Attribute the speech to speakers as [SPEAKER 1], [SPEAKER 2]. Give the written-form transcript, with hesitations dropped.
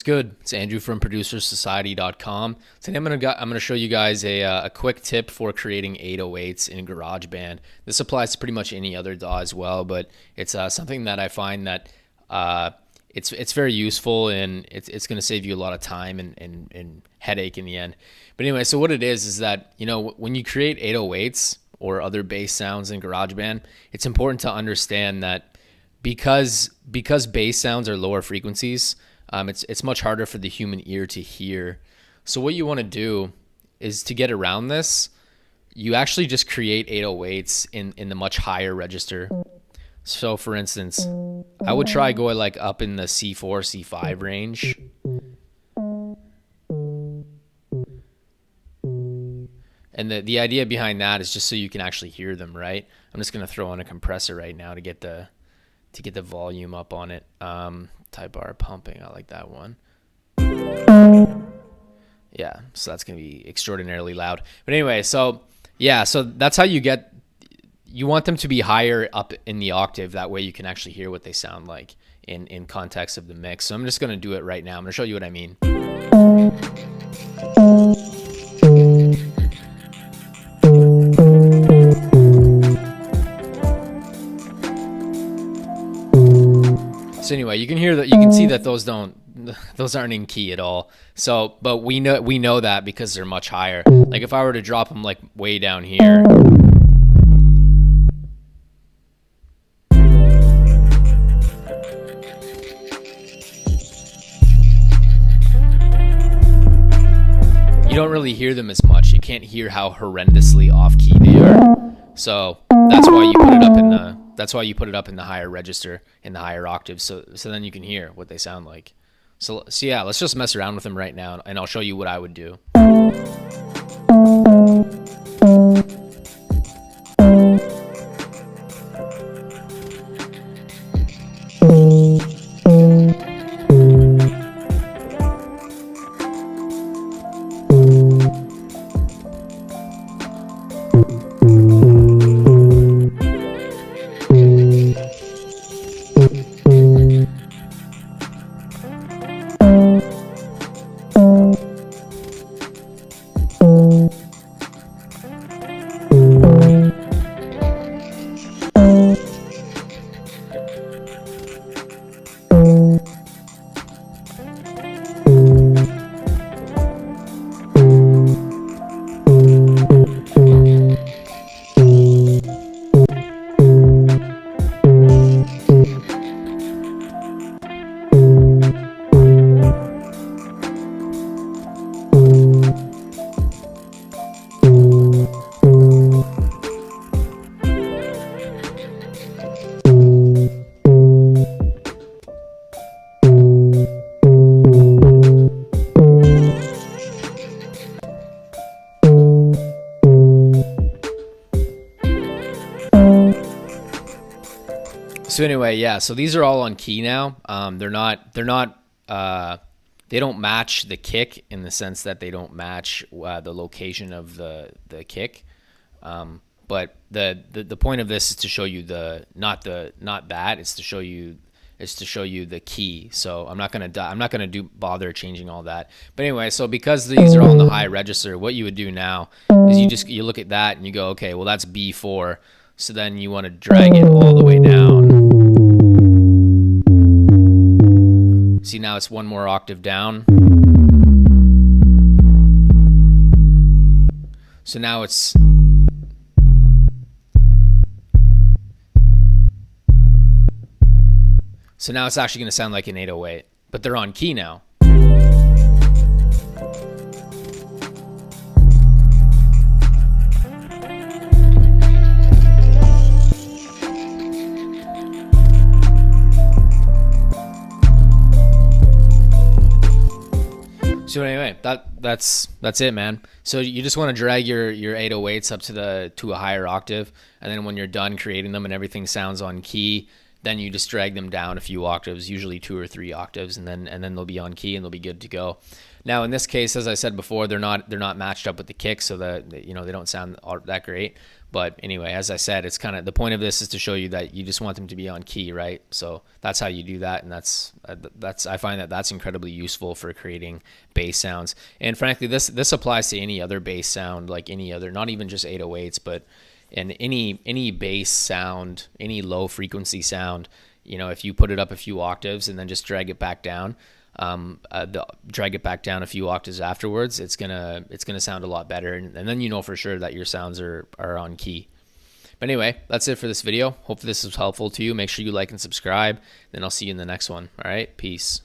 [SPEAKER 1] Good. It's Andrew from producersociety.com. Today I'm gonna show you guys a quick tip for creating 808s in GarageBand. This applies to pretty much any other DAW as well, but it's something that I find that it's very useful, and it's gonna save you a lot of time and headache in the end. But anyway, so what it is that, you know, when you create 808s or other bass sounds in GarageBand, it's important to understand that because bass sounds are lower frequencies, it's much harder for the human ear to hear. So what you want to do is, to get around this, you actually just create 808s in the much higher register. So for instance, I would try going like up in the C4, C5 range. And the idea behind that is just so you can actually hear them, right? I'm just going to throw on a compressor right now to get the volume up on it. Type R pumping, I like that one. Yeah, so that's going to be extraordinarily loud. But anyway, so yeah, so that's how you want them to be higher up in the octave. That way you can actually hear what they sound like in context of the mix. So I'm just going to do it right now. I'm going to show you what I mean. So anyway, you can see that those aren't in key at all. So, but we know that because they're much higher. Like if I were to drop them like way down here, you don't really hear them as much. You can't hear how horrendously off key they are. So that's why you put it up in the higher register, in the higher octaves, so then you can hear what they sound like. So yeah, let's just mess around with them right now, and I'll show you what I would do. So anyway, yeah, so these are all on key now. They don't match the kick, in the sense that they don't match the location of the kick. But the point of this is to show you it's to show you the key. So I'm not gonna bother changing all that. But anyway, so because these are all in the high register, what you would do now is you look at that and you go, okay, well that's B4. So then you want to drag it all the way down. See, now it's one more octave down. So now it's actually going to sound like an 808, but they're on key now. So anyway, that's it, man. So you just want to drag your 808s up to a higher octave, and then when you're done creating them and everything sounds on key, then you just drag them down a few octaves, usually 2 or 3 octaves, and then they'll be on key and they'll be good to go. Now in this case, as I said before, they're not matched up with the kick, so that they don't sound that great. But anyway, as I said, it's kind of the point of this is to show you that you just want them to be on key, right? So that's how you do that, and that's I find that that's incredibly useful for creating bass sounds. And frankly, this applies to any other bass sound, like any other, not even just 808s, but in any bass sound, any low frequency sound. If you put it up a few octaves and then just drag it back down, drag it back down a few octaves afterwards, it's gonna sound a lot better, and then you know for sure that your sounds are on key. But anyway, that's it for this video. Hope this was helpful to you. Make sure you like and subscribe, then I'll see you in the next one. All right, peace.